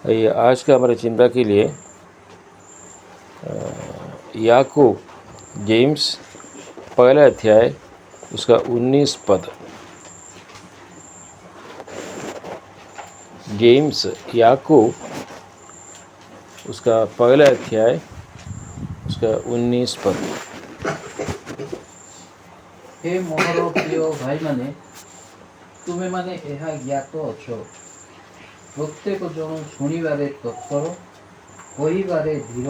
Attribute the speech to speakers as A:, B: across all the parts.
A: ये आज का हमारे चिंता के लिए याकूब जेम्स पहला अध्याय उसका 19 पद। जेम्स याकूब उसका पहला अध्याय उसका 19 पद।
B: हे मोहर प्रिय भाई माने तुमे माने एहा ज्ञात अछ प्रत्येक जन शुणिबारे तत्पर कहिबारे धीर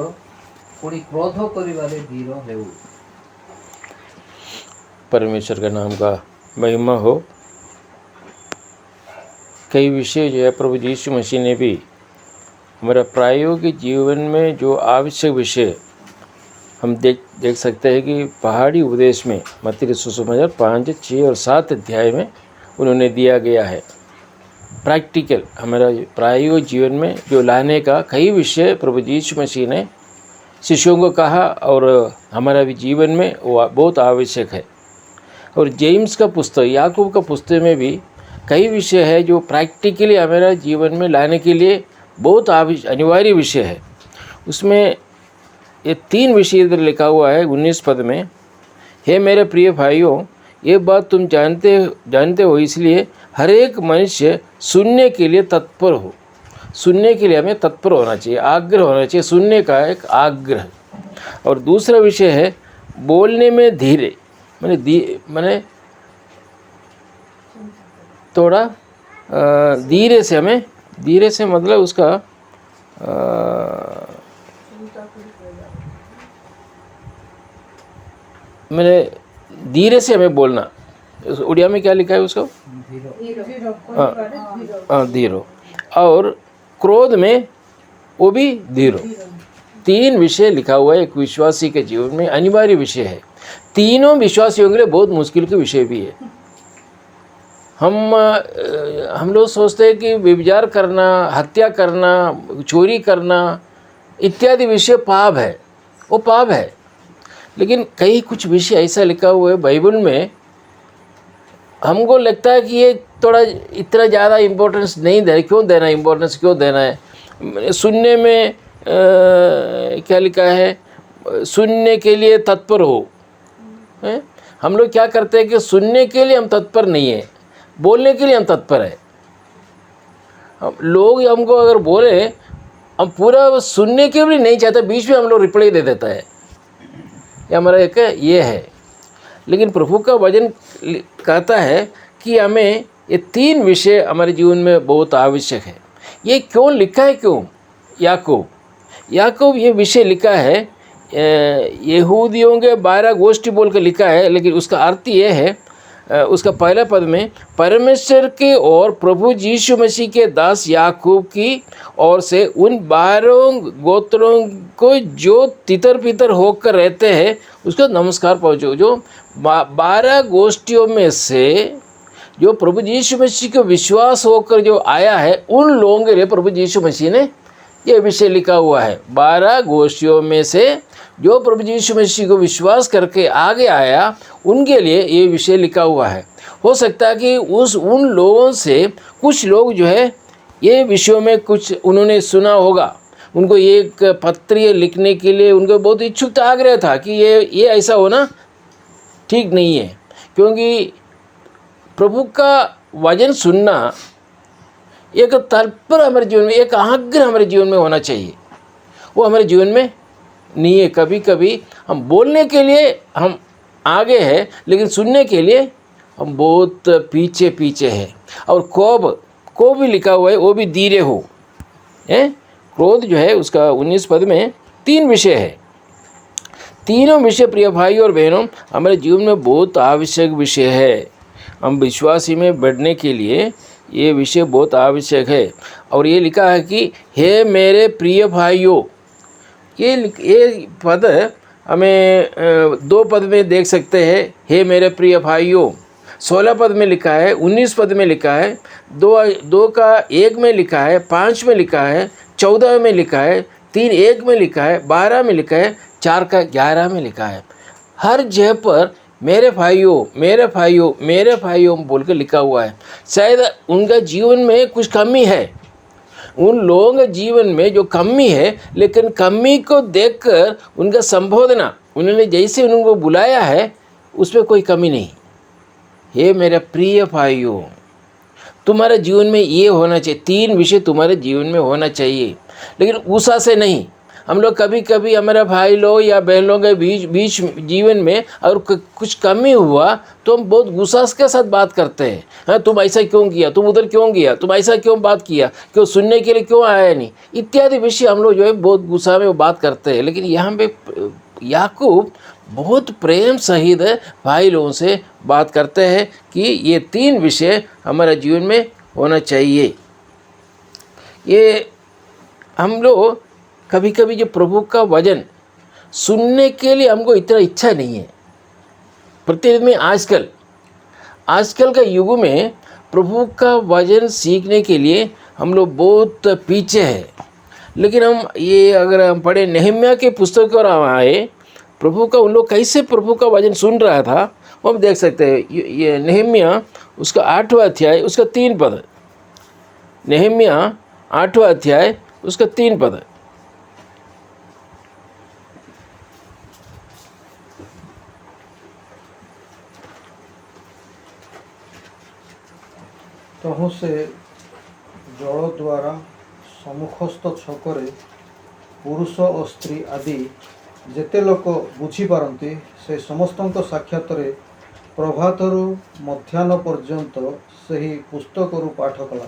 B: पुणी क्रोध करिबारे धीर हेउ।
A: परमेश्वर का नाम का महिमा हो। कई विषय जो है प्रभु यीशु मसीह ने भी हमारा प्रायोगिक जीवन में जो आवश्यक विषय हम देख सकते हैं कि पहाड़ी उपदेश में मत्ती सुसमाचार 5, 6 और 7 अध्याय में उन्होंने दिया गया है। प्रैक्टिकल हमारा प्रायोगिक जीवन में जो लाने का कई विषय प्रभु यीशु मसीह ने शिष्यों को कहा और हमारा भी जीवन में वो बहुत आवश्यक है। और जेम्स का पुस्तक याकूब का पुस्तक में भी कई विषय है जो प्रैक्टिकली हमारा जीवन में लाने के लिए बहुत अनिवार्य विषय है। उसमें ये 3 विषय इधर लिखा हुआ है 19 पद में। हे मेरे प्रिय भाइयों, ये बात तुम जानते हो, इसलिए हर एक मनुष्य सुनने के लिए तत्पर हो। सुनने के लिए हमें तत्पर होना चाहिए, आग्रह होना चाहिए, सुनने का एक आग्रह। और दूसरा विषय है बोलने में धीरे, मैंने थोड़ा धीरे से, हमें धीरे से मतलब उसका मैंने धीरे से हमें बोलना। उड़िया में क्या लिखा है उसको? धीरो। और क्रोध में वो भी धीरो। 3 विषय लिखा हुआ है एक विश्वासी के जीवन में, अनिवार्य विषय है। तीनों विश्वासियों के लिए बहुत मुश्किल के विषय भी है। हम लोग सोचते हैं कि व्यभिचार करना, हत्या करना, चोरी करना इत्यादि विषय पाप है, वो पाप है। लेकिन कई कुछ विषय ऐसा लिखा हुआ है बाइबल में, हमको लगता है कि ये थोड़ा इतना ज़्यादा इम्पोर्टेंस नहीं देना। क्यों देना इम्पोर्टेंस, क्यों देना है? सुनने में क्या लिखा है? सुनने के लिए तत्पर हो। हम लोग क्या करते हैं कि सुनने के लिए हम तत्पर नहीं है, बोलने के लिए हम तत्पर है। लोग हमको अगर बोले, हम पूरा सुनने के लिए नहीं चाहते, बीच में हम लोग रिप्लाई दे देता है। ये हमारा एक ये है। लेकिन प्रभु का वचन कहता है कि हमें ये 3 विषय हमारे जीवन में बहुत आवश्यक है। ये क्यों लिखा है? क्यों याकूब ये विषय लिखा है, यहूदियों के 12 गोष्ठी बोल कर लिखा है। लेकिन उसका अर्थ ये है, उसका पहला पद में परमेश्वर के और प्रभु यीशु मसीह के दास याकूब की ओर से उन 12 गोत्रों को जो तितर पितर होकर रहते हैं उसको नमस्कार पहुँचो। जो 12 गोष्ठियों में से जो प्रभु यीशु मसीह को विश्वास होकर जो आया है, उन लोगों के लिए प्रभु यीशु मसीह ने ये विषय लिखा हुआ है। 12 गोष्ठियों में से जो प्रभु यीशु मसीह को विश्वास करके आगे आया, उनके लिए ये विषय लिखा हुआ है। हो सकता है कि उन लोगों से कुछ लोग जो है ये विषयों में कुछ उन्होंने सुना होगा, उनको एक पत्र लिखने के लिए उनको बहुत इच्छुकता, आग्रह था कि ये ऐसा होना ठीक नहीं है। क्योंकि प्रभु का वचन सुनना एक तत्पर हमारे जीवन में, एक आग्रह हमारे जीवन में होना चाहिए। वो हमारे जीवन में नहीं है। कभी कभी हम बोलने के लिए हम आगे हैं, लेकिन सुनने के लिए हम बहुत पीछे हैं। और को भी लिखा हुआ है, वो भी धीरे हो। क्रोध जो है उसका 19 पद में 3 विषय है। तीनों विषय प्रिय भाई और बहनों हमारे जीवन में बहुत आवश्यक विषय है। हम विश्वासी में बढ़ने के लिए ये विषय बहुत आवश्यक है। और ये लिखा है कि हे मेरे प्रिय भाइयों, ये पद हमें 2 पद में देख सकते हैं। हे मेरे प्रिय भाइयों 16 पद में लिखा है, 19 पद में लिखा है, 2 का 1 में लिखा है, 5 में लिखा है, 14 में लिखा है, 3 1 में लिखा है, 12 में लिखा है, 4 का 11 में लिखा है। हर जगह पर मेरे भाइयों बोल कर लिखा हुआ है। शायद उनका जीवन में कुछ कमी है, उन लोगों के जीवन में जो कमी है, लेकिन कमी को देखकर उनका संबोधना, उन्होंने जैसे उनको बुलाया है उसमें कोई कमी नहीं। हे मेरे प्रिय भाइयों, तुम्हारे जीवन में ये होना चाहिए, 3 विषय तुम्हारे जीवन में होना चाहिए, लेकिन गुस्सा से नहीं। हम लोग कभी कभी हमारे भाई लोग या बहन लोगों के बीच जीवन में अगर कुछ कमी हुआ तो हम बहुत गुस्सा के साथ बात करते हैं। हाँ, तुम ऐसा क्यों किया, तुम उधर क्यों गया, तुम ऐसा क्यों बात किया, क्यों सुनने के लिए क्यों आया नहीं, इत्यादि विषय हम लोग जो है बहुत गुस्सा में बात करते हैं। लेकिन यहाँ पे याकूब बहुत प्रेम सहित भाई लोगों से बात करते हैं कि ये 3 विषय हमारे जीवन में होना चाहिए। ये हम लोग कभी कभी जो प्रभु का वचन सुनने के लिए हमको इतना इच्छा नहीं है। प्रतिदिन में आजकल का युग में प्रभु का वचन सीखने के लिए हम लोग बहुत पीछे हैं। लेकिन हम ये अगर हम पढ़े नहम्याह के पुस्तक और आए, प्रभु का उन लोग कैसे प्रभु का वचन सुन रहा था वो हम देख सकते हैं। ये नहम्याह उसका 8वां अध्याय उसका 3 पद, नहम्याह 8वां अध्याय उसका 3 पद।
C: तहु से जल द्वारा सम्मुखस्थ छकरे पुरुष और स्त्री आदि जेते लोक बुझी पारती से समस्त साक्षात प्रभातरु मध्याह्न पर्यंत सही पुस्तक पाठ कला।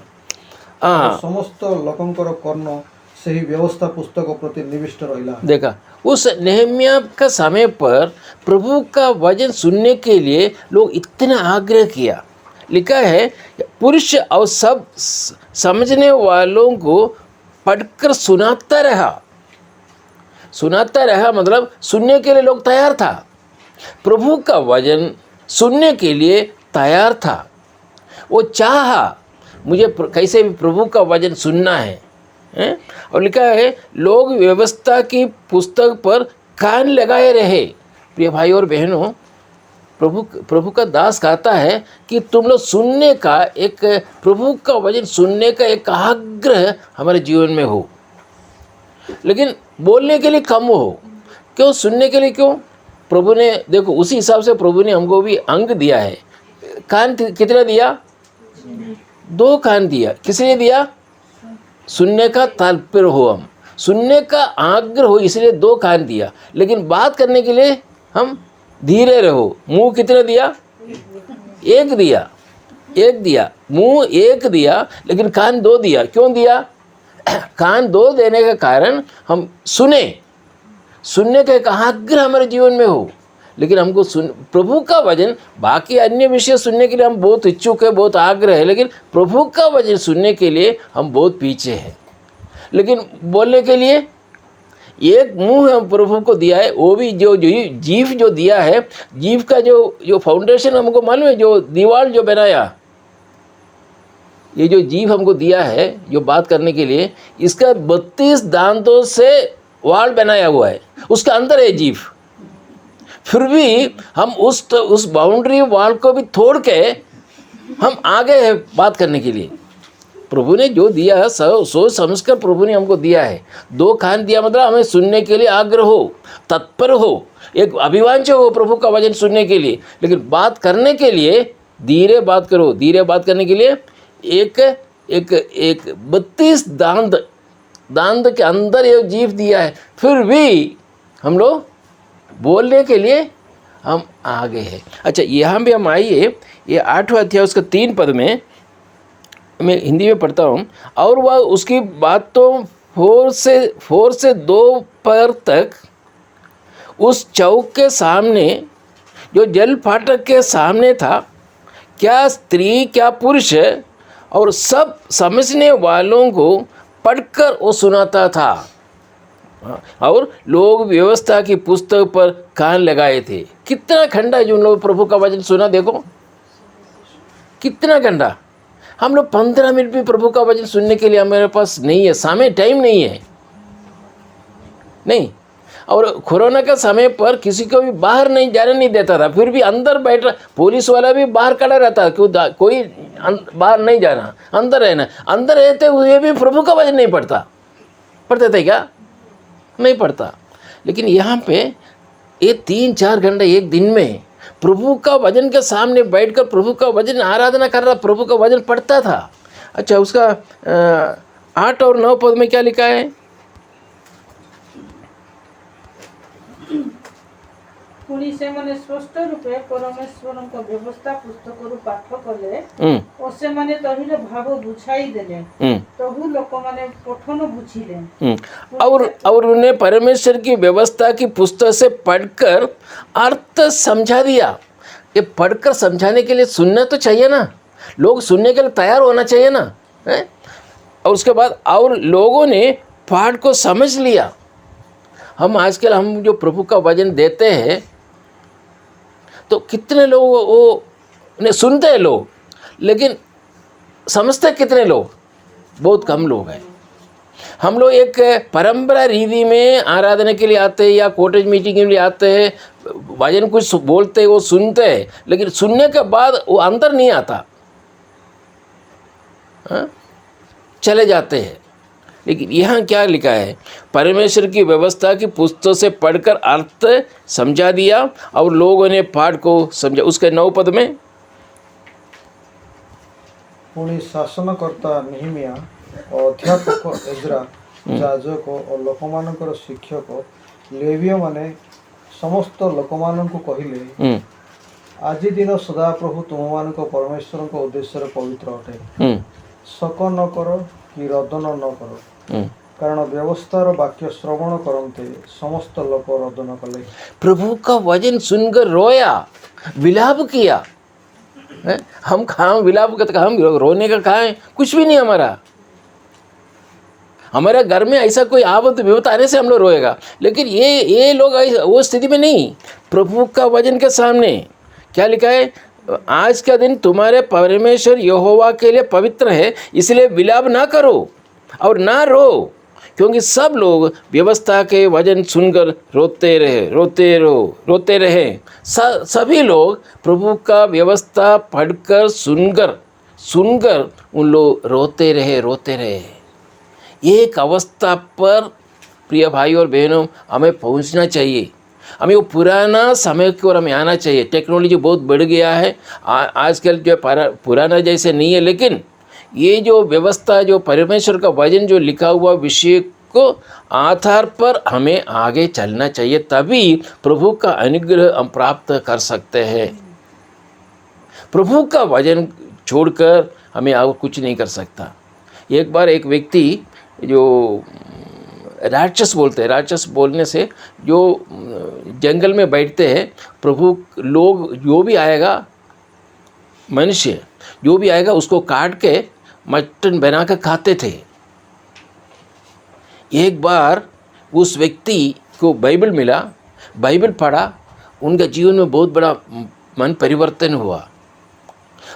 C: समस्त लोकंकर कर्ण सही व्यवस्था पुस्तक प्रति निविष्ट रहिला।
A: देखा, उस नहम्याह का समय पर प्रभु का वचन सुनने के लिए लोग इतना आग्रह किया। लिखा है पुरुष और सब समझने वालों को पढ़कर सुनाता रहा, मतलब सुनने के लिए लोग तैयार था। प्रभु का वचन सुनने के लिए तैयार था। वो चाहा मुझे कैसे भी प्रभु का वचन सुनना है, और लिखा है लोग व्यवस्था की पुस्तक पर कान लगाए रहे। प्रिय भाई और बहनों, प्रभु का दास कहता है कि तुम लोग सुनने का एक, प्रभु का वचन सुनने का एक आग्रह हमारे जीवन में हो, लेकिन बोलने के लिए कम हो। क्यों सुनने के लिए क्यों? प्रभु ने देखो उसी हिसाब से प्रभु ने हमको भी अंग दिया है। कान कितना दिया? 2 कान दिया। किस लिए दिया? सुनने का तात्पर्य हो, हम सुनने का आग्रह हो, इसलिए 2 कान दिया। लेकिन बात करने के लिए हम धीरे रहो। मुंह कितना दिया? 1 दिया। मुंह 1 दिया, लेकिन कान 2 दिया। क्यों दिया? कान 2 देने का कारण हम सुनने का एक आग्रह हमारे जीवन में हो। लेकिन हमको प्रभु का वचन, बाकी अन्य विषय सुनने के लिए हम बहुत इच्छुक है, बहुत आग्रह है, लेकिन प्रभु का वचन सुनने के लिए हम बहुत पीछे हैं। लेकिन बोलने के लिए एक मुंह हम प्रभु को दिया है, वो भी जो जीव जो दिया है, जीव का जो फाउंडेशन हमको मालूम है, जो दीवार जो बनाया, ये जो जीव हमको दिया है जो बात करने के लिए, इसका 32 दांतों से वाल बनाया हुआ है, उसका अंदर है जीव। फिर भी हम उस बाउंड्री वाल को भी तोड़ के हम आगे हैं बात करने के लिए। प्रभु ने जो दिया है सोच समझकर प्रभु ने हमको दिया है। 2 कान दिया, मतलब हमें सुनने के लिए आग्रह हो, तत्पर हो, एक अभिवांछा हो प्रभु का वचन सुनने के लिए। लेकिन बात करने के लिए धीरे बात करो। धीरे बात करने के लिए एक 32 दांत के अंदर ये जीव दिया है। फिर भी हम लोग बोलने के लिए हम आगे हैं। अच्छा, यहाँ भी हम आइए, ये 8वां अध्याय उसका 3 पद में मैं हिंदी में पढ़ता हूँ। और वह उसकी बातों 4 से 2 पर तक उस चौक के सामने जो जल फाटक के सामने था, क्या स्त्री क्या पुरुष, और सब समझने वालों को पढ़कर वो सुनाता था। और लोग व्यवस्था की पुस्तक पर कान लगाए थे। कितना खंडा है जो उन लोग प्रभु का वचन सुना, देखो कितना खंडा। हम लोग 15 मिनट भी प्रभु का वचन सुनने के लिए हमारे पास नहीं है, समय टाइम नहीं है। नहीं, और कोरोना का समय पर किसी को भी बाहर नहीं जाने नहीं देता था, फिर भी अंदर बैठ रहा, पुलिस वाला भी बाहर खड़ा रहता, कोई बाहर नहीं जाना, अंदर रहना। अंदर रहते हुए भी प्रभु का वचन नहीं पढ़ते थे क्या? नहीं पढ़ता। लेकिन यहाँ पे ये 3-4 घंटे एक दिन में प्रभु का वचन के सामने बैठकर प्रभु का वचन आराधना कर रहा, प्रभु का वचन पढ़ता था। अच्छा, उसका 8 और 9 पद में क्या लिखा है?
D: पुणी से माने स्पष्ट रूपे परमेश्वर का व्यवस्था पुस्तक रु पाठ कले और से माने तहिरे भाव बुझाई देले, तहु लोक माने पठन बुझिले
A: और उन्हें परमेश्वर की व्यवस्था की पुस्तक से पढ़कर अर्थ समझा दिया। ये पढ़कर समझाने के लिए सुनना तो चाहिए ना, लोग सुनने के लिए तैयार होना चाहिए ना, है? और उसके बाद और लोगों ने पाठ को समझ लिया। हम आजकल हम जो प्रभु का वचन देते हैं तो कितने लोग वो ने सुनते हैं लोग, लेकिन समझते कितने लोग? बहुत कम लोग हैं। हम लोग एक परंपरा रीति में आराधना के लिए आते हैं या कॉटेज मीटिंग के लिए आते हैं, वचन कुछ बोलते हैं, वो सुनते हैं, लेकिन सुनने के बाद वो अंदर नहीं आता, हाँ? चले जाते हैं। लेकिन यहाँ क्या लिखा है? परमेश्वर की व्यवस्था की पुस्तक से पढ़कर अर्थ समझा दिया और लोगों ने पाठ को समझा। उसके 9 पद में
C: पुणी शासनकर्ता नेहिमिया और अध्यापक एज्रा याजक और लोकमानकर शिक्षक लेवीय माने समस्त लोकमानंकु कहिले, आज दिन सदाप्रभु तुममानक परमेश्वर उद्देश्य पवित्र अटे, शक न कर कि रदन न कर, कारण व्यवस्थार वाक्य श्रवण करते समस्त लोक रदन कले।
A: प्रभु का वचन सुनकर रोया, विलाप किया, है? हम कहाँ विलाप करते, हम रोने का कहाँ है? कुछ भी नहीं हमारा घर में ऐसा कोई आफत विपत आने से हम लोग रोएगा, लेकिन ये लोग वो स्थिति में नहीं। प्रभु का वचन के सामने क्या लिखा है? आज का दिन तुम्हारे परमेश्वर यहोवा के लिए पवित्र है, इसलिए विलाप ना करो और ना रो, क्योंकि सब लोग व्यवस्था के वचन सुनकर रोते रहे। सभी लोग प्रभु का व्यवस्था पढ़कर सुनकर उन लोग रोते रहे। एक अवस्था पर प्रिय भाई और बहनों हमें पहुंचना चाहिए। हमें वो पुराना समय की ओर हमें आना चाहिए। टेक्नोलॉजी बहुत बढ़ गया है, आजकल जो पुराना जैसे नहीं है, लेकिन ये जो व्यवस्था, जो परमेश्वर का वचन जो लिखा हुआ विषय को आधार पर हमें आगे चलना चाहिए, तभी प्रभु का अनुग्रह हम प्राप्त कर सकते हैं। प्रभु का वचन छोड़कर हमें आगे कुछ नहीं कर सकता। एक बार एक व्यक्ति जो राक्षस बोलते हैं, राक्षस बोलने से जो जंगल में बैठते हैं, प्रभु लोग जो भी आएगा, मनुष्य जो भी आएगा उसको काट के मटन बना कर खाते थे। एक बार उस व्यक्ति को बाइबल मिला, बाइबल पढ़ा, उनका जीवन में बहुत बड़ा मन परिवर्तन हुआ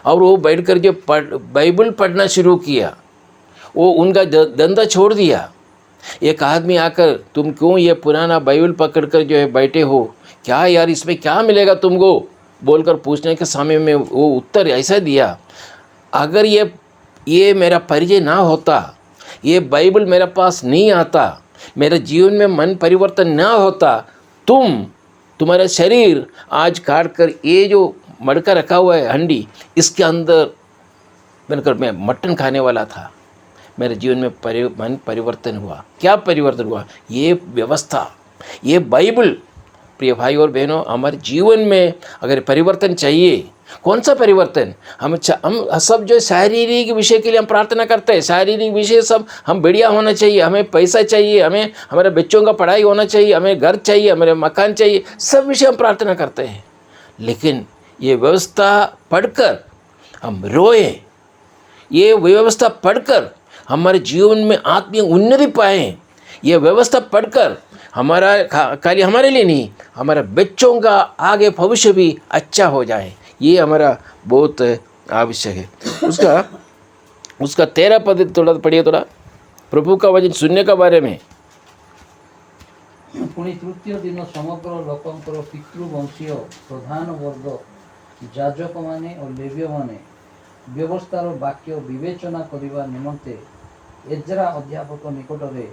A: और वो बैठकर जो बाइबल पढ़ना शुरू किया, वो उनका धंधा छोड़ दिया। एक आदमी आकर, तुम क्यों ये पुराना बाइबल पकड़कर जो है बैठे हो, क्या यार इसमें क्या मिलेगा तुमको, बोलकर पूछने के समय में वो उत्तर ऐसा दिया, अगर ये मेरा परिचय ना होता, ये बाइबल मेरे पास नहीं आता, मेरे जीवन में मन परिवर्तन ना होता, तुम्हारा शरीर आज काट कर ये जो मड़का रखा हुआ है हंडी, इसके अंदर बनकर मैं मटन खाने वाला था। मेरे जीवन में मन परिवर्तन हुआ। क्या परिवर्तन हुआ? ये व्यवस्था, ये बाइबल। प्रिय भाई और बहनों, हमारे जीवन में अगर परिवर्तन चाहिए, कौन सा परिवर्तन? हम सब जो शारीरिक विषय के लिए हम प्रार्थना करते हैं, शारीरिक विषय सब हम बढ़िया होना चाहिए, हमें पैसा चाहिए, हमें हमारे बच्चों का पढ़ाई होना चाहिए, हमें घर चाहिए, हमारे मकान चाहिए, सब विषय हम प्रार्थना करते हैं। लेकिन ये व्यवस्था पढ़कर हम रोए, ये व्यवस्था पढ़कर हमारे जीवन में आत्मीय उन्नति पाएँ, ये व्यवस्था पढ़कर हमारा खाली हमारे लिए नहीं, हमारे बच्चों का आगे भविष्य भी अच्छा हो जाए, ये हमारा बहुत आवश्यक है। उसका 13 पद थोड़ा पढ़िए, थोड़ा प्रभु का वचन सुनने के बारे में।
B: पुणी तृतीय दिन समग्र लोकंकर पितृवंशीय प्रधान वर्ग याजक माने और लेव्य माने व्यवस्थार वाक्य विवेचना करने निमंते एजरा अध्यापक निकट में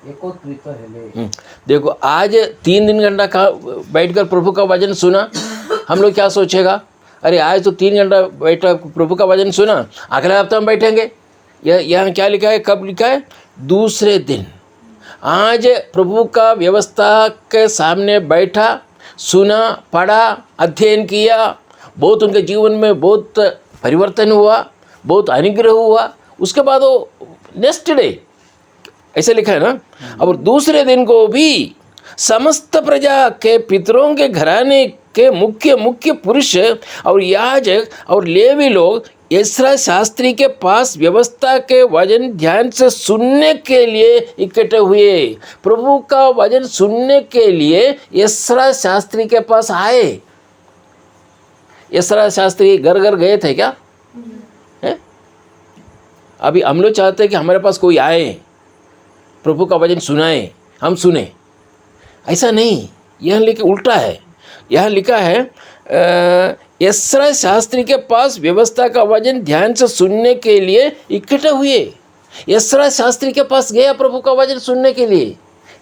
B: एकत्रित हेले।
A: देखो आज 3 दिन घंटा का बैठकर प्रभु का वचन सुना, हम लोग क्या सोचेगा, अरे आज तो 3 घंटा बैठा प्रभु का वचन सुना, अगले हफ्ते हम बैठेंगे। यहाँ क्या लिखा है, कब लिखा है, दूसरे दिन। आज प्रभु का व्यवस्था के सामने बैठा, सुना, पढ़ा, अध्ययन किया, बहुत उनके जीवन में बहुत परिवर्तन हुआ, बहुत अनुग्रह हुआ। उसके बाद वो नेक्स्ट डे ऐसे लिखा है ना, और दूसरे दिन को भी समस्त प्रजा के पितरों के घराने के मुख्य पुरुष और याजक और लेवी लोग एस्रा शास्त्री के पास व्यवस्था के वचन ध्यान से सुनने के लिए इकट्ठे हुए। प्रभु का वचन सुनने के लिए एस्रा शास्त्री के पास आए। एस्रा शास्त्री घर घर गए थे क्या? है? अभी हम लोग चाहते हैं कि हमारे पास कोई आए, प्रभु का वचन सुनाए, हम सुने। ऐसा नहीं, यह लिखा उल्टा है। यह लिखा है एस्रा शास्त्री के पास व्यवस्था का वचन ध्यान से सुनने के लिए इकट्ठे हुए। एस्रा शास्त्री के पास गया प्रभु का वचन सुनने के लिए।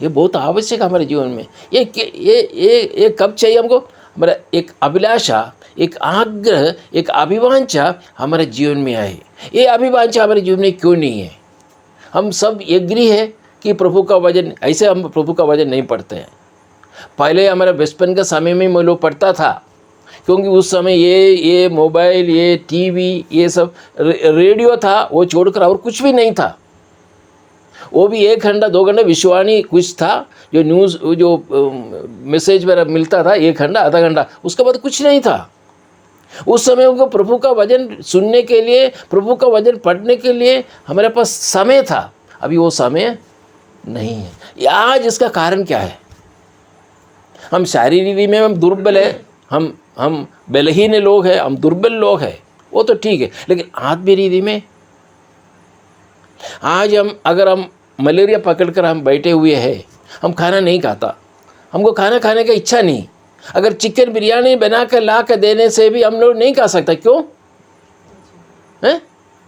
A: ये बहुत आवश्यक है हमारे जीवन में। ये कब चाहिए हमको? हमारा एक अभिलाषा, एक आग्रह, एक अभिवांछा हमारे जीवन में आए। ये अभिवांछा हमारे जीवन में क्यों नहीं है? हम सब एग्री है कि प्रभु का वचन, ऐसे हम प्रभु का वचन नहीं पढ़ते हैं। पहले हमारा बचपन के समय में मैं लोग पढ़ता था, क्योंकि उस समय ये मोबाइल, ये टीवी, ये सब रेडियो था, वो छोड़कर और कुछ भी नहीं था। वो भी 1 घंटा 2 घंटा विश्वाणी कुछ था, जो न्यूज़ जो मैसेज वगैरह मिलता था, 1 घंटा आधा घंटा, उसके बाद कुछ नहीं था। उस समय उनको प्रभु का वचन सुनने के लिए, प्रभु का वचन पढ़ने के लिए हमारे पास समय था। अभी वो समय नहीं है। आज इसका कारण क्या है? हम शारीरिक रीति में हम दुर्बल है, हम बलहीन लोग हैं, हम दुर्बल लोग हैं, वो तो ठीक है। लेकिन आत्मीय रीति में आज अगर हम मलेरिया पकड़कर हम बैठे हुए हैं, हम खाना नहीं खाता, हमको खाना खाने का इच्छा नहीं, अगर चिकन बिरयानी बना कर ला कर देने से भी हम लोग नहीं खा सकता। क्यों है?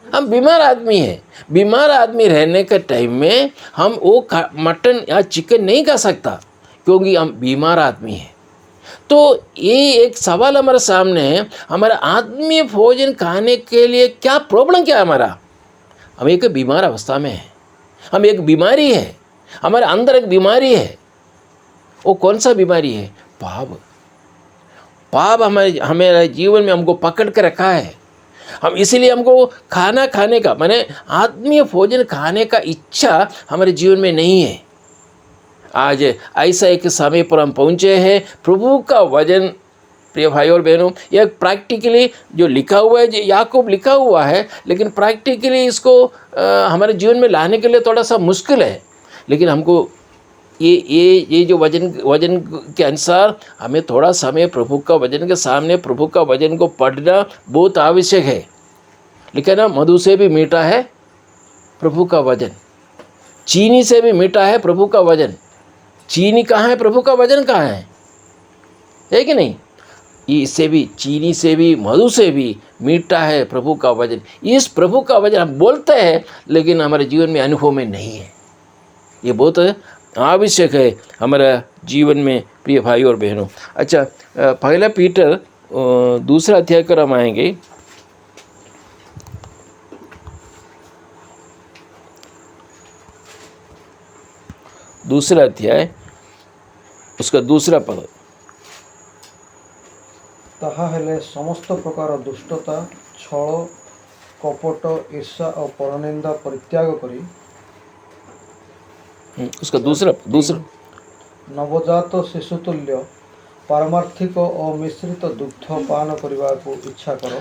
A: हम बीमार आदमी हैं। बीमार आदमी रहने के टाइम में हम वो मटन या चिकन नहीं खा सकता, क्योंकि हम बीमार आदमी हैं। तो ये एक सवाल हमारे सामने है, हमारा आत्मीय भोजन खाने के लिए क्या प्रॉब्लम क्या है हमारा? हम एक बीमार अवस्था में हैं, हम एक बीमारी है, हमारे अंदर एक बीमारी है। वो कौन सा बीमारी है? पाप हमारे जीवन में हमको पकड़ कर रखा है। हम इसीलिए हमको खाना खाने का, माने आत्मीय भोजन खाने का इच्छा हमारे जीवन में नहीं है। आज ऐसा एक समय पर हम पहुँचे हैं। प्रभु का वचन, प्रिय भाई और बहनों, यह प्रैक्टिकली जो लिखा हुआ है, जो याकूब लिखा हुआ है, लेकिन प्रैक्टिकली इसको हमारे जीवन में लाने के लिए थोड़ा सा मुश्किल है। लेकिन हमको ये जो वचन के अनुसार हमें थोड़ा समय प्रभु का वचन के सामने, प्रभु का वचन को पढ़ना बहुत आवश्यक है। लेकिन ना, मधु से भी मीठा है प्रभु का वचन, चीनी से भी मीठा है प्रभु का वचन। चीनी कहाँ है? प्रभु का वचन कहाँ है कि नहीं? इससे भी, चीनी से भी, मधु से भी मीठा है प्रभु का वचन। इस प्रभु का वचन हम बोलते हैं, लेकिन हमारे जीवन में अनुभव में नहीं है। ये बहुत आवश्यक है हमारा जीवन में, प्रिय भाई और बहनों। अच्छा, पहला पीटर 2 अध्याय कर हम आएंगे। दूसरा अध्याय, उसका 2 पद।
C: ताहा हेले समस्त प्रकार दुष्टता, छल, कपट, ईर्षा और परनिंदा परित्याग करी
A: उसका दूसरा
C: नवजात शिशुतुल्य पारमार्थिक और मिश्रित दुग्ध पान करने को इच्छा करो,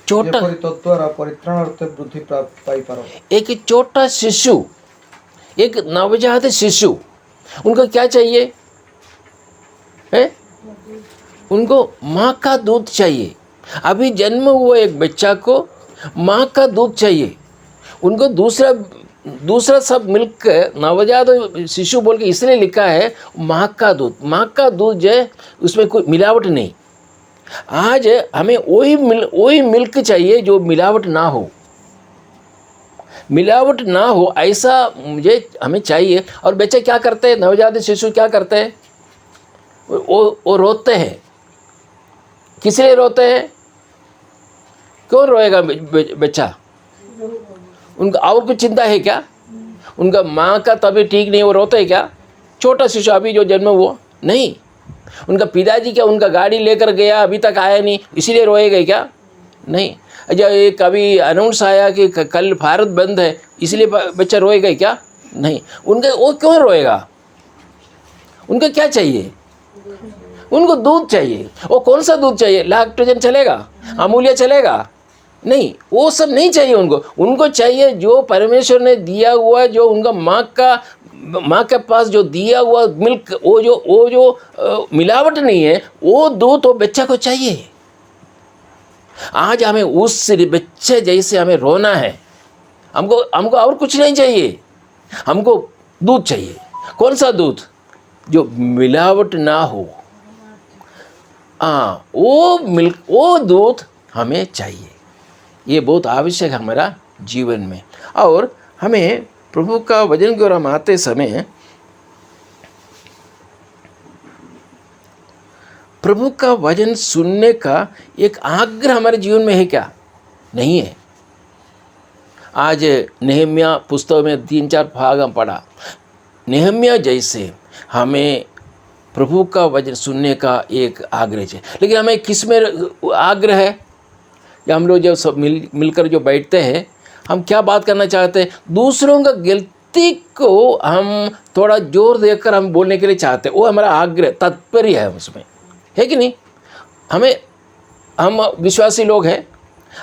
A: छोटा
C: तद्वारा परित्राणार्थे वृद्धि पाई पारो।
A: एक छोटा शिशु, एक नवजात शिशु, उनको क्या चाहिए है? उनको माँ का दूध चाहिए। अभी जन्म हुआ एक बच्चा को माँ का दूध चाहिए। उनको दूसरा दूसरा सब मिल्क नवजात शिशु बोल के इसलिए लिखा है माँ का दूध। माँ का दूध जो है उसमें कोई मिलावट नहीं। आज हमें वही मिल्क चाहिए जो मिलावट ना हो, मिलावट ना हो ऐसा हमें चाहिए। और बच्चे क्या करते हैं, नवजात शिशु क्या करते हैं, वो रोते हैं। किस लिए रोते हैं, क्यों रोएगा बच्चा? उनका और कुछ चिंता है क्या? उनका माँ का तबीयत ठीक नहीं, वो रोते हैं क्या? छोटा शिशु अभी जो जन्म हुआ नहीं, उनका पिताजी क्या उनका गाड़ी लेकर गया अभी तक आया नहीं इसीलिए रोएगा क्या? नहीं। जब एक अभी अनाउंस आया कि कल भारत बंद है इसलिए बच्चा रोएगा क्या? नहीं। उनका वो क्यों रोएगा? उनका क्या चाहिए? उनको दूध चाहिए। वो कौन सा दूध चाहिए? लैक्टोजन चलेगा, अमूल्य चलेगा? नहीं, वो सब नहीं चाहिए उनको। उनको चाहिए जो परमेश्वर ने दिया हुआ, जो उनका माँ के पास जो दिया हुआ मिल्क, वो जो मिलावट नहीं है, वो दूध तो बच्चा को चाहिए। आज हमें उस बच्चे जैसे हमें रोना है। हमको और कुछ नहीं चाहिए, हमको दूध चाहिए। कौन सा दूध? जो मिलावट ना हो। वो दूध हमें चाहिए। ये बहुत आवश्यक है हमारा जीवन में। और हमें प्रभु का वचन की ओर हम आते समय प्रभु का वचन सुनने का एक आग्रह हमारे जीवन में है क्या? नहीं है। आज नेहम्या पुस्तक में 3-4 भाग हम पढ़ा। नेहम्या जैसे हमें प्रभु का वचन सुनने का एक आग्रह है, लेकिन हमें किस में आग्रह है? या हम लोग जब सब मिलकर जो बैठते हैं, हम क्या बात करना चाहते हैं? दूसरों का गलती को हम थोड़ा जोर देकर हम बोलने के लिए चाहते हैं। वो हमारा आग्रह तात्पर्य है उसमें, है कि नहीं? हम विश्वासी लोग हैं,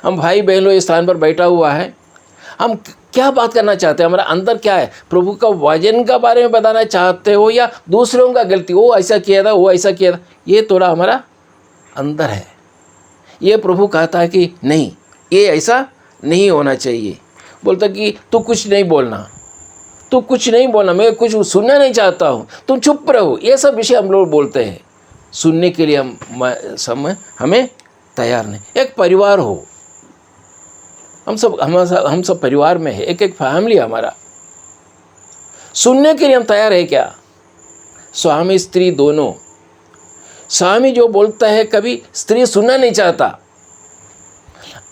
A: हम भाई बहन लोग इस स्थान पर बैठा हुआ है। हम क्या बात करना चाहते हैं? हमारा अंदर क्या है? प्रभु का वचन का बारे में बताना चाहते हो या दूसरों का गलती, वो ऐसा किया था, वो ऐसा किया था? ये थोड़ा हमारा अंदर है। ये प्रभु कहता है कि नहीं, ये ऐसा नहीं होना चाहिए। बोलता कि तू कुछ नहीं बोलना, तू कुछ नहीं बोलना, मैं कुछ सुनना नहीं चाहता हूँ, तुम चुप रहो। ये सब विषय हम लोग बोलते हैं। सुनने के लिए हमें तैयार नहीं। एक परिवार हो, हम सब परिवार में है, एक फैमिली हमारा। सुनने के लिए हम तैयार है क्या? स्वामी स्त्री दोनों। स्वामी जो बोलता है कभी स्त्री सुनना नहीं चाहता,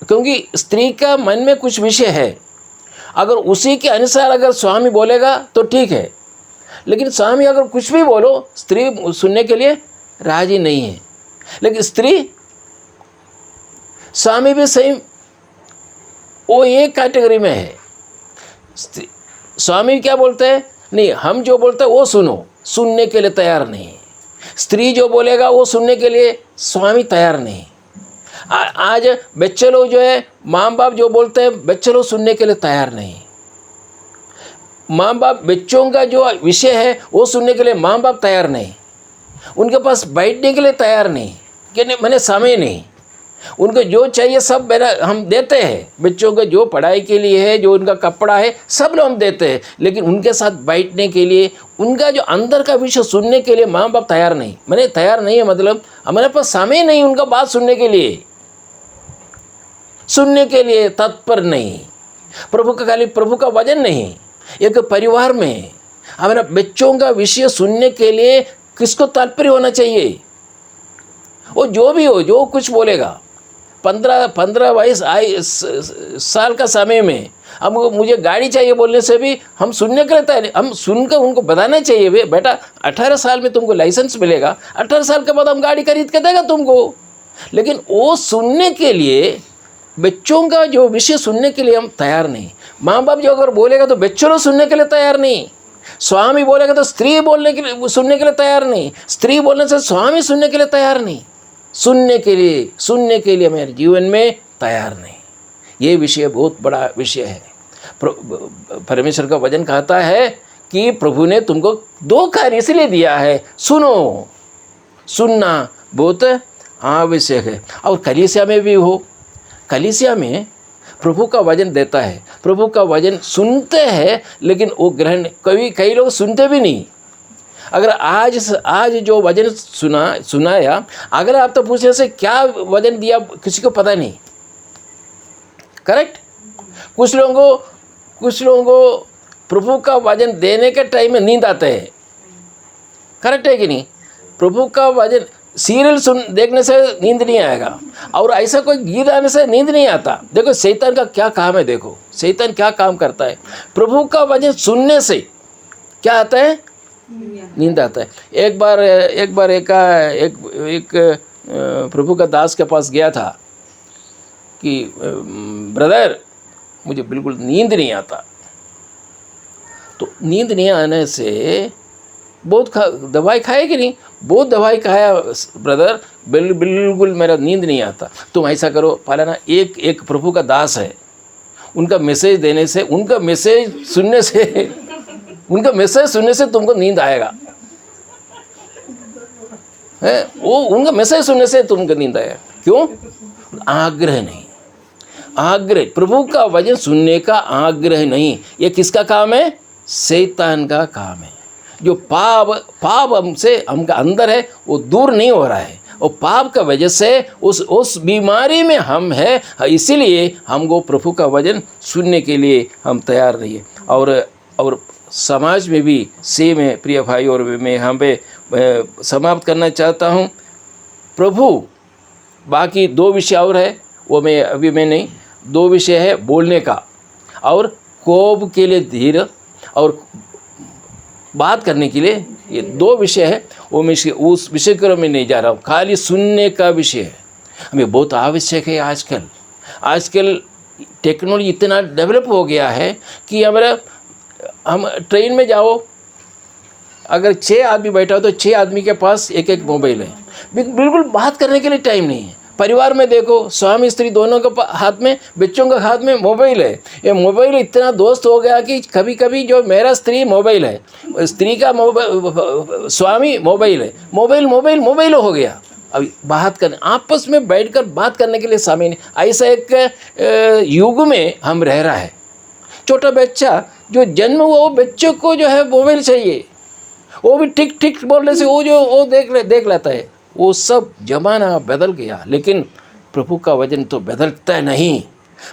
A: क्योंकि स्त्री का मन में कुछ विषय है। अगर उसी के अनुसार अगर स्वामी बोलेगा तो ठीक है, लेकिन स्वामी अगर कुछ भी बोलो, स्त्री सुनने के लिए राजी नहीं है। लेकिन स्त्री, स्वामी भी सही वो एक कैटेगरी में है। स्वामी क्या बोलते हैं? नहीं, हम जो बोलते हैं वो सुनो, सुनने के लिए तैयार नहीं। स्त्री जो बोलेगा वो सुनने के लिए स्वामी तैयार नहीं। आज बच्चे लोग जो है, माँ बाप जो बोलते हैं, बच्चे लोग सुनने के लिए तैयार नहीं। माँ बाप बच्चों का जो विषय है वो सुनने के लिए माँ बाप तैयार नहीं। उनके पास बैठने के लिए तैयार नहीं, कि नहीं मैंने समय नहीं। उनको जो चाहिए सब हम देते हैं। बच्चों को जो पढ़ाई के लिए है, जो उनका कपड़ा है, सब लोग हम देते हैं, लेकिन उनके साथ बैठने के लिए, उनका जो अंदर का विषय सुनने के लिए माँ बाप तैयार नहीं। मैंने तैयार नहीं है मतलब हमारे पास समय नहीं उनका बात सुनने के लिए तत्पर नहीं। प्रभु का खाली प्रभु का वचन नहीं, एक परिवार में हमारा बच्चों का विषय सुनने के लिए किसको तात्पर्य होना चाहिए? वो जो भी हो, जो कुछ बोलेगा। 15-22 साल का समय में हमको मुझे गाड़ी चाहिए बोलने से भी हम सुनने के लिए तैयार। हम सुनकर उनको बताना चाहिए, बेटा 18 साल में तुमको लाइसेंस मिलेगा, 18 साल के बाद हम गाड़ी खरीद के देगा तुमको। लेकिन वो सुनने के लिए, बच्चों का जो विषय सुनने के लिए हम तैयार नहीं। माँ बाप जो अगर बोलेगा तो बच्चों लोग सुनने के लिए तैयार नहीं। स्वामी बोलेगा तो स्त्री बोलने के लिए सुनने के लिए तैयार नहीं। स्त्री बोलने से स्वामी सुनने के लिए तैयार नहीं। सुनने के लिए मेरे जीवन में तैयार नहीं। ये विषय बहुत बड़ा विषय है। परमेश्वर का वचन कहता है कि प्रभु ने तुमको 2 कार्य इसलिए दिया है, सुनो। सुनना बहुत आवश्यक है। और कलीसिया में भी हो, कलीसिया में प्रभु का वचन देता है, प्रभु का वचन सुनते हैं, लेकिन वो ग्रहण कई लोग सुनते भी नहीं। अगर आज जो वचन सुनाया, अगर आप तो पूछे से क्या वचन दिया, किसी को पता नहीं। करेक्ट। कुछ लोगों को प्रभु का वचन देने के टाइम में नींद आते हैं। करेक्ट है कि नहीं? प्रभु का वचन सीरियल देखने से नींद नहीं आएगा, और ऐसा कोई गीत आने से नींद नहीं आता। देखो शैतान का क्या काम है, देखो शैतान क्या काम करता है। प्रभु का वचन सुनने से क्या आता है? नींद आता है। एक बार एक प्रभु का दास के पास गया था कि ब्रदर मुझे बिल्कुल नींद नहीं आता। तो नींद नहीं आने से बहुत दवाई खाए कि नहीं? बहुत दवाई खाया ब्रदर, बिल्कुल मेरा नींद नहीं आता। तुम ऐसा करो, फलाना एक प्रभु का दास है, उनका मैसेज देने से, उनका मैसेज सुनने से तुमको नींद आएगा। है वो, उनका मैसेज सुनने से तुमको नींद आएगा। क्यों? आग्रह नहीं, आग्रह, प्रभु का वचन सुनने का आग्रह नहीं। ये किसका काम है? शैतान का काम है। जो पाप हमका अंदर है, वो दूर नहीं हो रहा है, और पाप का वजह से उस बीमारी में हम है, इसीलिए हमको प्रभु का वचन सुनने के लिए हम तैयार नहीं है। और समाज में भी सेम है प्रिय भाई, और मैं यहाँ पे समाप्त करना चाहता हूँ। प्रभु, बाकी 2 विषय और है, वो मैं नहीं, 2 विषय है बोलने का और कोप के लिए धीर और बात करने के लिए। ये 2 विषय है, वो मैं उस विषय को मैं नहीं जा रहा हूँ। खाली सुनने का विषय है, हमें बहुत आवश्यक है। आजकल टेक्नोलॉजी इतना डेवलप हो गया है कि हम ट्रेन में जाओ, अगर 6 आदमी बैठा हो तो 6 आदमी के पास एक मोबाइल है। बिल्कुल बात करने के लिए टाइम नहीं है। परिवार में देखो, स्वामी स्त्री दोनों के हाथ में, बच्चों के हाथ में मोबाइल है। ये मोबाइल इतना दोस्त हो गया कि कभी जो मेरा स्त्री मोबाइल है, स्त्री का स्वामी मोबाइल है, मोबाइल हो गया। अभी बात करने, आपस में बैठकर बात करने के लिए समय नहीं। ऐसा एक युग में हम रह रहा है। छोटा बच्चा जो जन्म हुआ, वो बच्चों को जो है मोबाइल चाहिए, वो भी ठीक बोलने से वो देख लेता है। वो सब जमाना बदल गया, लेकिन प्रभु का वचन तो बदलता नहीं।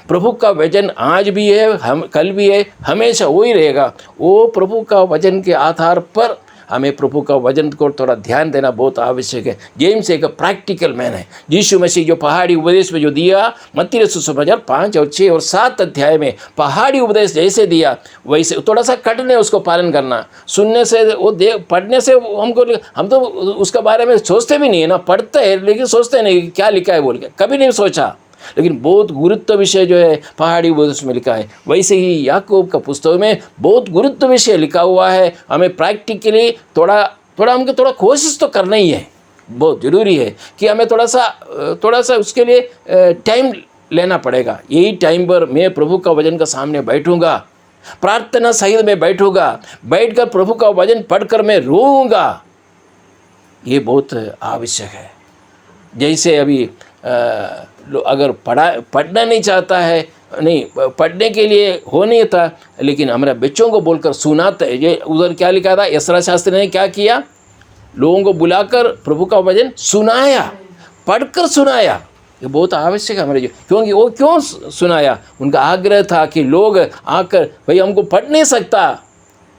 A: प्रभु का वचन आज भी है, हम कल भी है, हमेशा वही रहेगा। वो प्रभु का वचन के आधार पर हमें प्रभु का वचन को थोड़ा ध्यान देना बहुत आवश्यक है। जेम्स एक प्रैक्टिकल मैन है। यीशु मसीह जो पहाड़ी उपदेश में जो दिया, मत्ती रसूल सुसमाचार 5 और 6 और 7 अध्याय में पहाड़ी उपदेश जैसे दिया, वैसे थोड़ा सा कटने उसको पालन करना। सुनने से वो पढ़ने से हम तो उसके बारे में सोचते भी नहीं है ना, पढ़ते हैं लेकिन सोचते नहीं क्या लिखा है बोल के, कभी नहीं सोचा। लेकिन बहुत गुरुत्व विषय जो है पहाड़ी उपदेश में लिखा है। वैसे ही याकूब का पुस्तक में बहुत गुरुत्व विषय लिखा हुआ है। हमें प्रैक्टिकली हमको थोड़ा कोशिश तो करना ही है। बहुत ज़रूरी है कि हमें थोड़ा सा उसके लिए टाइम लेना पड़ेगा। यही टाइम पर मैं प्रभु का वचन का सामने बैठूँगा, प्रार्थना सहित में बैठूँगा, बैठकर प्रभु का वचन पढ़कर मैं रोऊँगा। ये बहुत आवश्यक है। जैसे अभी अगर पढ़ना नहीं चाहता है, नहीं पढ़ने के लिए हो नहीं था, लेकिन हमारे बच्चों को बोलकर सुनाते हैं। ये उधर क्या लिखा था, यसरा शास्त्री ने क्या किया, लोगों को बुलाकर प्रभु का वचन सुनाया, पढ़कर सुनाया। ये बहुत आवश्यक है हमारे, क्योंकि वो क्यों सुनाया, उनका आग्रह था कि लोग आकर, भाई हमको पढ़ नहीं सकता,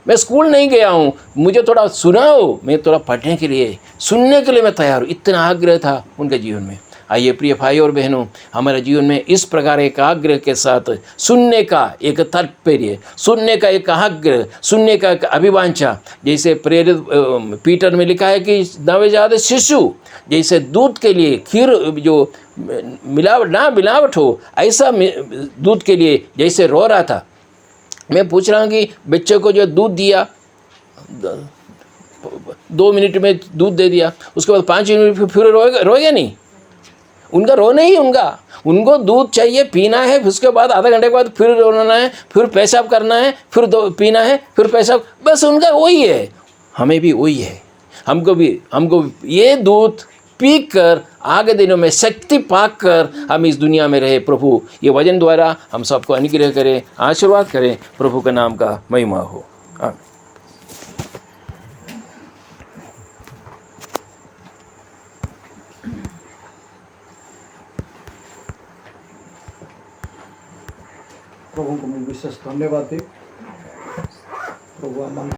A: मैं स्कूल नहीं गया हूँ, मुझे थोड़ा सुनाओ, मैं थोड़ा पढ़ने के लिए, सुनने के लिए मैं तैयार हूँ। इतना आग्रह था उनके जीवन में। आइए प्रिय भाई और बहनों, हमारे जीवन में इस प्रकार एक आग्रह के साथ सुनने का एक तात्पर्य, सुनने का एक आग्रह, सुनने का एक अभिवांछा, जैसे प्रेरित पीटर में लिखा है कि नवजात शिशु जैसे दूध के लिए खीर जो मिलावट हो, ऐसा दूध के लिए जैसे रो रहा था। मैं पूछ रहा हूँ कि बच्चे को जो दूध दिया, 2 मिनट में दूध दे दिया, उसके बाद 5 मिनट फिर रोएगा नहीं, उनका रोना ही उनको दूध चाहिए, पीना है, उसके बाद आधा घंटे के बाद फिर रोना है, फिर पेशाब करना है, फिर पीना है, फिर पेशाब, बस उनका वही है। हमें भी वही है। हमको ये दूध पीकर आगे दिनों में शक्ति पाकर हम इस दुनिया में रहे। प्रभु ये वचन द्वारा हम सबको अनुग्रह करें, आशीर्वाद करें। प्रभु के नाम का महिमा हो। आमीन।
C: प्रभु को मैं विशेष धन्यवाद दी। प्रभु आम